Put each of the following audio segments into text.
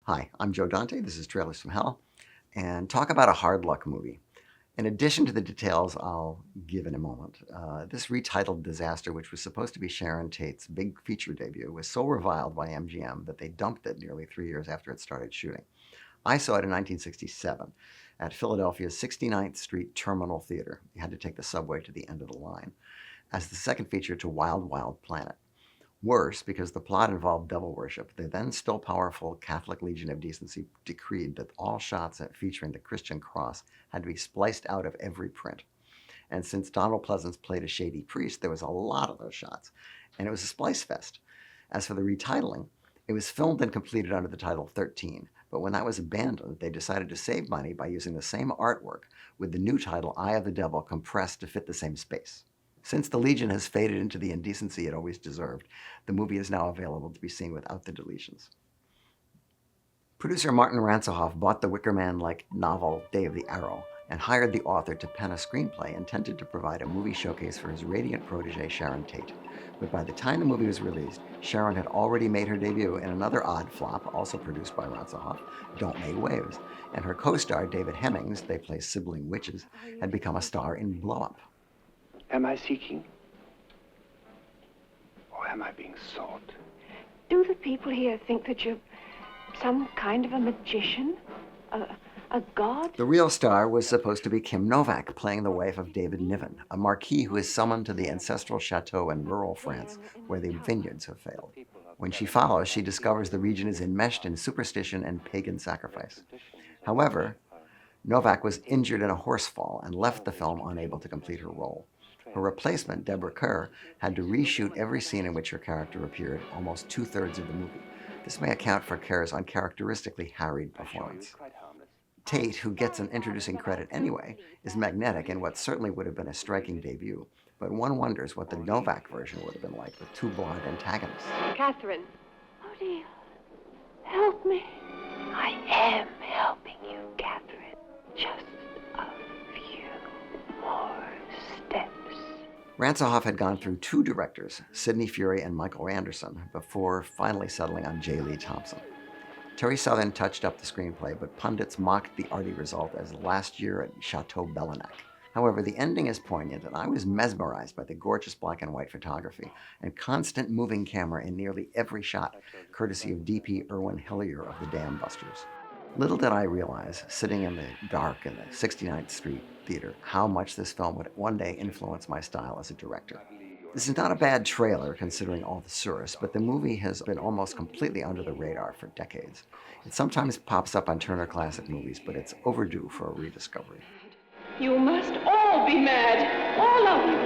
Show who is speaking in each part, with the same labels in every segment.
Speaker 1: Hi, I'm Joe Dante. This is Trailers from Hell, and talk about a hard luck movie. In addition to the details I'll give in a moment, this retitled disaster, which was supposed to be Sharon Tate's big feature debut, was so reviled by MGM that they dumped it nearly 3 years after it started shooting. I saw it in 1967 at Philadelphia's 69th Street Terminal Theater. You had to take the subway to the end of the line, as the second feature to Wild Wild Planet. Worse, because the plot involved devil worship, the then still powerful Catholic Legion of Decency decreed that all shots featuring the Christian cross had to be spliced out of every print. And since Donald Pleasence played a shady priest, there was a lot of those shots, and it was a splice fest. As for the retitling, it was filmed and completed under the title 13, but when that was abandoned, they decided to save money by using the same artwork with the new title Eye of the Devil compressed to fit the same space. Since the Legion has faded into the indecency it always deserved, the movie is now available to be seen without the deletions. Producer Martin Ransohoff bought the Wicker Man-like novel Day of the Arrow and hired the author to pen a screenplay intended to provide a movie showcase for his radiant protege Sharon Tate. But by the time the movie was released, Sharon had already made her debut in another odd flop, also produced by Ransohoff, Don't Make Waves, and her co-star David Hemmings, they play sibling witches, had become a star in Blow Up.
Speaker 2: Am I seeking? Or am I being sought?
Speaker 3: Do the people here think that you're some kind of a magician? A god?
Speaker 1: The real star was supposed to be Kim Novak, playing the wife of David Niven, a marquis who is summoned to the ancestral chateau in rural France, where the vineyards have failed. When she follows, she discovers the region is enmeshed in superstition and pagan sacrifice. However, Novak was injured in a horse fall and left the film unable to complete her role. Her replacement, Deborah Kerr, had to reshoot every scene in which her character appeared, almost 2/3 of the movie. This may account for Kerr's uncharacteristically harried performance. Tate, who gets an introducing credit anyway, is magnetic in what certainly would have been a striking debut, but one wonders what the Novak version would have been like with two blonde antagonists.
Speaker 3: Catherine. Oh, dear. Help me.
Speaker 4: I am helping you, Catherine. Just a few more steps.
Speaker 1: Ransohoff had gone through two directors, Sidney Furie and Michael Anderson, before finally settling on J. Lee Thompson. Terry Southern touched up the screenplay, but pundits mocked the arty result as last year at Château. However, the ending is poignant, and I was mesmerized by the gorgeous black and white photography and constant moving camera in nearly every shot, courtesy of D.P. Irwin Hillier of the Dam Busters. Little did I realize, sitting in the dark in the 69th Street Theater, how much this film would one day influence my style as a director. This is not a bad trailer, considering all the source, but the movie has been almost completely under the radar for decades. It sometimes pops up on Turner Classic Movies, but it's overdue for a rediscovery.
Speaker 3: You must all be mad. All of you.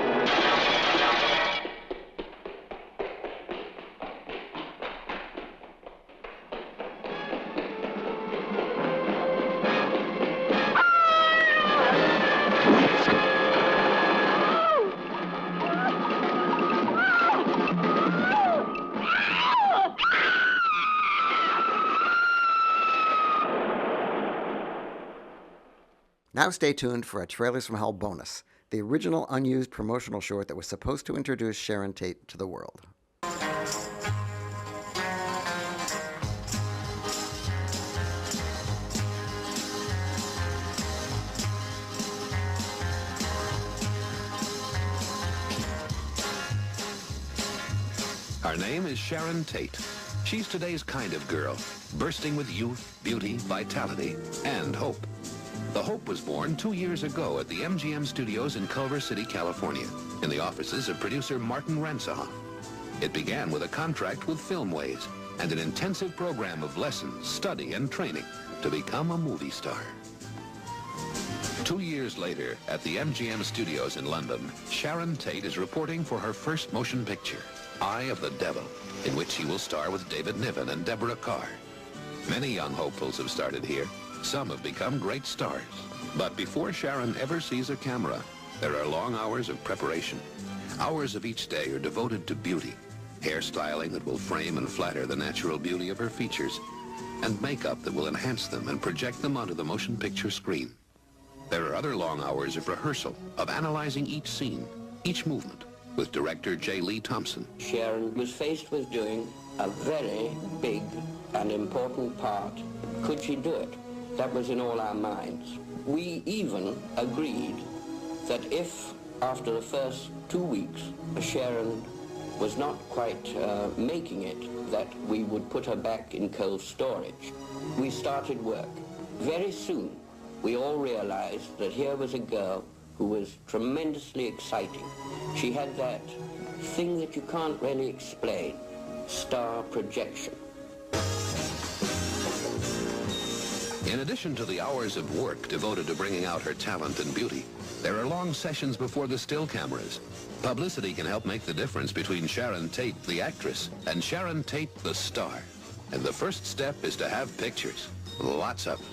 Speaker 1: Now stay tuned for a Trailers from Hell bonus, the original unused promotional short that was supposed to introduce Sharon Tate to the world.
Speaker 5: Her name is Sharon Tate. She's today's kind of girl, bursting with youth, beauty, vitality, and hope. The Hope was born 2 years ago at the MGM studios in Culver City, California, in the offices of producer Martin Ransohoff. It began with a contract with Filmways and an intensive program of lessons, study, and training to become a movie star. 2 years later, at the MGM studios in London, Sharon Tate is reporting for her first motion picture, Eye of the Devil, in which she will star with David Niven and Deborah Kerr. Many young hopefuls have started here. Some have become great stars. But before Sharon ever sees a camera, there are long hours of preparation. Hours of each day are devoted to beauty, hairstyling that will frame and flatter the natural beauty of her features, and makeup that will enhance them and project them onto the motion picture screen. There are other long hours of rehearsal, of analyzing each scene, each movement, with director J. Lee Thompson.
Speaker 6: Sharon was faced with doing a very big and important part. Could she do it? That was in all our minds. We even agreed that if, after the first 2 weeks, Sharon was not quite making it, that we would put her back in cold storage. We started work. Very soon, we all realized that here was a girl who was tremendously exciting. She had that thing that you can't really explain, star projection.
Speaker 5: In addition to the hours of work devoted to bringing out her talent and beauty, there are long sessions before the still cameras. Publicity can help make the difference between Sharon Tate, the actress, and Sharon Tate, the star. And the first step is to have pictures. Lots of them.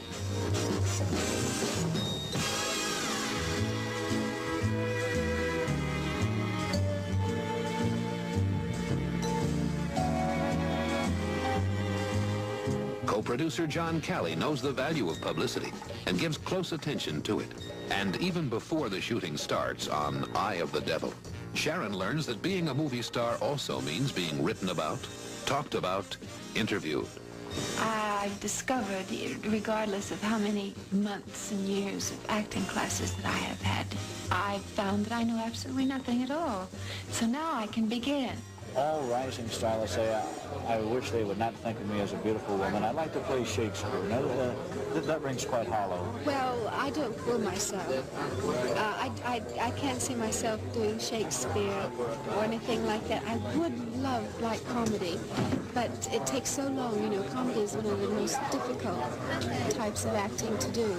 Speaker 5: Co-producer John Calley knows the value of publicity and gives close attention to it. And even before the shooting starts on Eye of the Devil, Sharon learns that being a movie star also means being written about, talked about, interviewed.
Speaker 7: I've discovered, regardless of how many months and years of acting classes that I have had, I've found that I know absolutely nothing at all. So now I can begin.
Speaker 8: All rising stars say, I wish they would not think of me as a beautiful woman. I'd like to play Shakespeare. Now, that rings quite hollow.
Speaker 9: Well, I don't fool myself. I can't see myself doing Shakespeare or anything like that. I would love light comedy, but it takes so long. You know, comedy is one of the most difficult types of acting to do.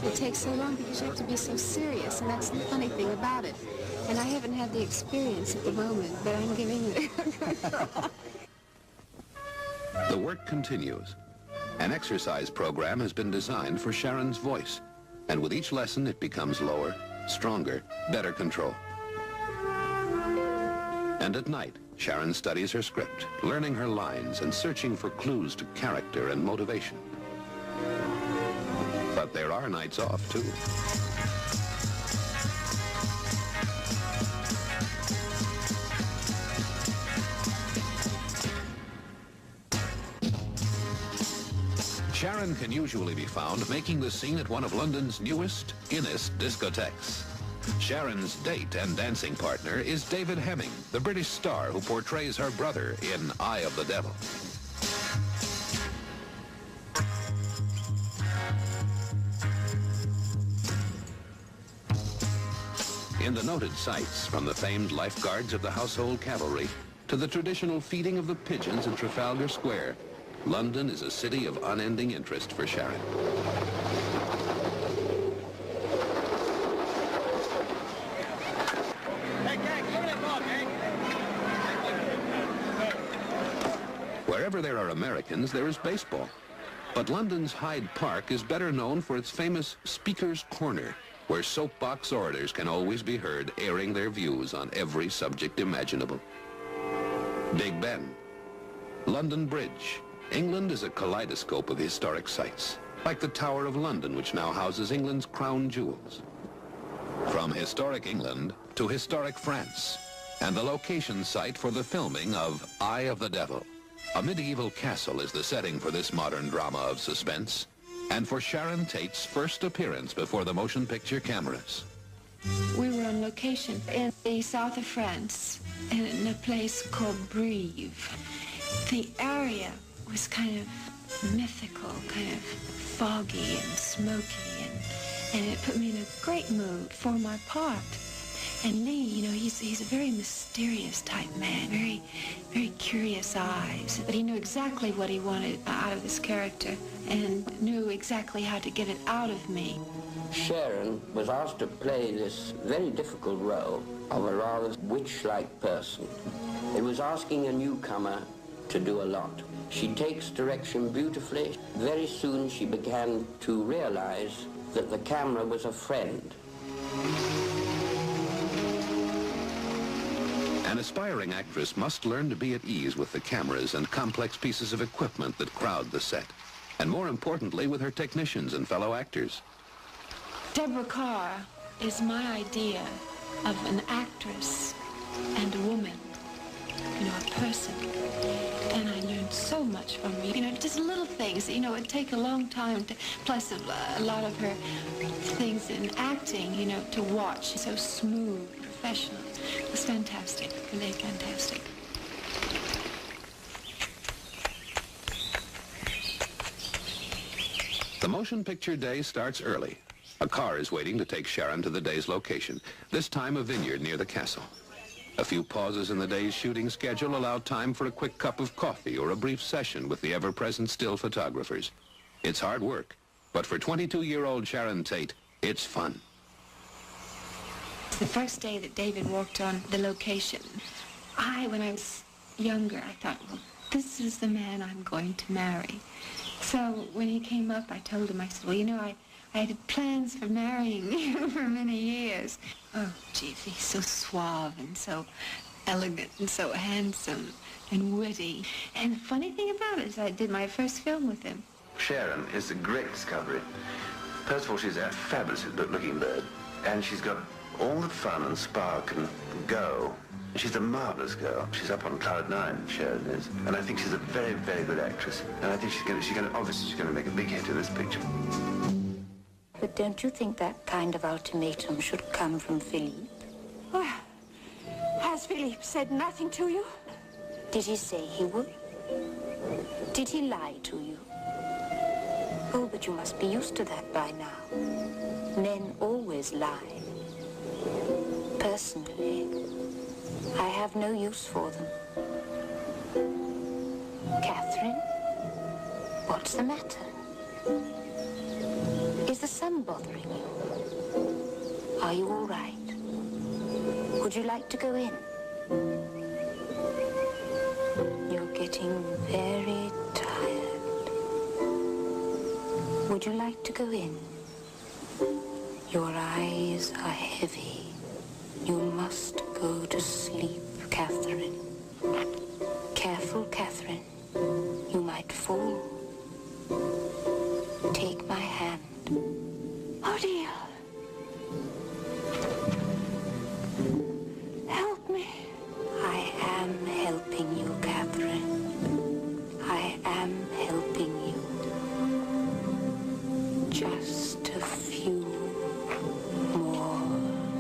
Speaker 9: It takes so long because you have to be so serious, and that's the funny thing about it. And I haven't had the experience at the moment, but I'm giving it a good try.
Speaker 5: The work continues. An exercise program has been designed for Sharon's voice, and with each lesson it becomes lower, stronger, better control. And at night, Sharon studies her script, learning her lines and searching for clues to character and motivation. But there are nights off, too. Sharon can usually be found making the scene at one of London's newest, innest discotheques. Sharon's date and dancing partner is David Hemming, the British star who portrays her brother in Eye of the Devil. In the noted sights, from the famed lifeguards of the Household Cavalry to the traditional feeding of the pigeons in Trafalgar Square, London is a city of unending interest for Sharon. Wherever there are Americans, there is baseball. But London's Hyde Park is better known for its famous Speaker's Corner, where soapbox orators can always be heard airing their views on every subject imaginable. Big Ben, London Bridge. England is a kaleidoscope of historic sites, like the Tower of London, which now houses England's crown jewels. From historic England to historic France, and the location site for the filming of Eye of the Devil. A medieval castle is the setting for this modern drama of suspense, and for Sharon Tate's first appearance before the motion picture cameras.
Speaker 7: We were on location in the south of France, in a place called Brive. The area was kind of mythical, kind of foggy and smoky, and it put me in a great mood for my part. And Lee, you know, he's a very mysterious type man, very, very curious eyes. But he knew exactly what he wanted out of this character and knew exactly how to get it out of me.
Speaker 6: Sharon was asked to play this very difficult role of a rather witch-like person. It was asking a newcomer to do a lot. She takes direction beautifully. Very soon she began to realize that the camera was a friend.
Speaker 5: An aspiring actress must learn to be at ease with the cameras and complex pieces of equipment that crowd the set, and more importantly, with her technicians and fellow actors.
Speaker 7: Deborah Kerr is my idea of an actress and a woman. a person. And I learned so much from her. Just little things, it'd take a long time to, plus a lot of her things in acting, to watch. She's so smooth, professional. It was fantastic, really fantastic.
Speaker 5: The motion picture day starts early. A car is waiting to take Sharon to the day's location, this time a vineyard near the castle. A few pauses in the day's shooting schedule allow time for a quick cup of coffee or a brief session with the ever-present still photographers. It's hard work, but for 22-year-old Sharon Tate, it's fun.
Speaker 7: The first day that David walked on the location, when I was younger, I thought, well, this is the man I'm going to marry. So when he came up, I told him, I said, well, I had plans for marrying you for many years. Oh, gee, he's so suave and so elegant and so handsome and witty. And the funny thing about it is I did my first film with him.
Speaker 10: Sharon is a great discovery. First of all, she's a fabulous looking bird, and she's got all the fun and spark and go. She's a marvelous girl. She's up on cloud nine, Sharon is, and I think she's a very, very good actress. And I think obviously she's going to make a big hit in this picture.
Speaker 4: But don't you think that kind of ultimatum should come from Philippe?
Speaker 3: Well, has Philippe said nothing to you?
Speaker 4: Did he say he would? Did he lie to you? Oh, but you must be used to that by now. Men always lie. Personally, I have no use for them. Catherine, what's the matter? Is the sun bothering you? Are you all right? Would you like to go in? You're getting very tired. Would you like to go in? Your eyes are heavy. You must go to sleep, Catherine. Careful, Catherine. You might fall. Take my hand.
Speaker 3: Oh, dear. Help me.
Speaker 4: I am helping you, Catherine. I am helping you. Just a few more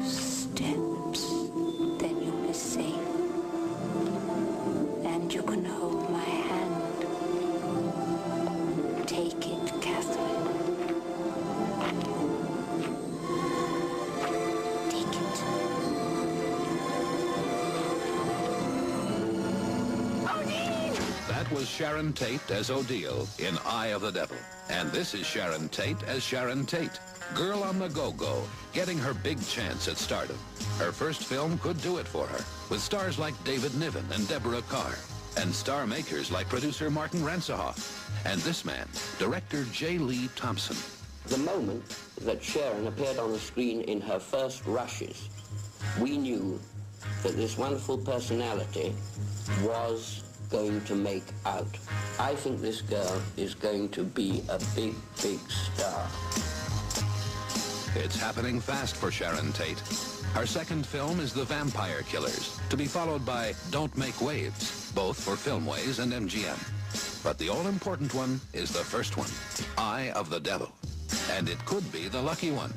Speaker 4: steps, then you'll be safe. And you can hold my hand. Take it, Catherine.
Speaker 5: That was Sharon Tate as Odile in Eye of the Devil. And this is Sharon Tate as Sharon Tate, girl on the go-go, getting her big chance at stardom. Her first film could do it for her, with stars like David Niven and Deborah Kerr, and star makers like producer Martin Ransohoff, and this man, director J. Lee Thompson.
Speaker 6: The moment that Sharon appeared on the screen in her first rushes, we knew that this wonderful personality was going to make out. I think this girl is going to be a big, big star.
Speaker 5: It's happening fast for Sharon Tate. Her second film is The Vampire Killers, to be followed by Don't Make Waves, both for Filmways and MGM. But the all-important one is the first one, Eye of the Devil. And it could be the lucky one,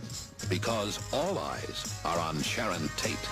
Speaker 5: because all eyes are on Sharon Tate.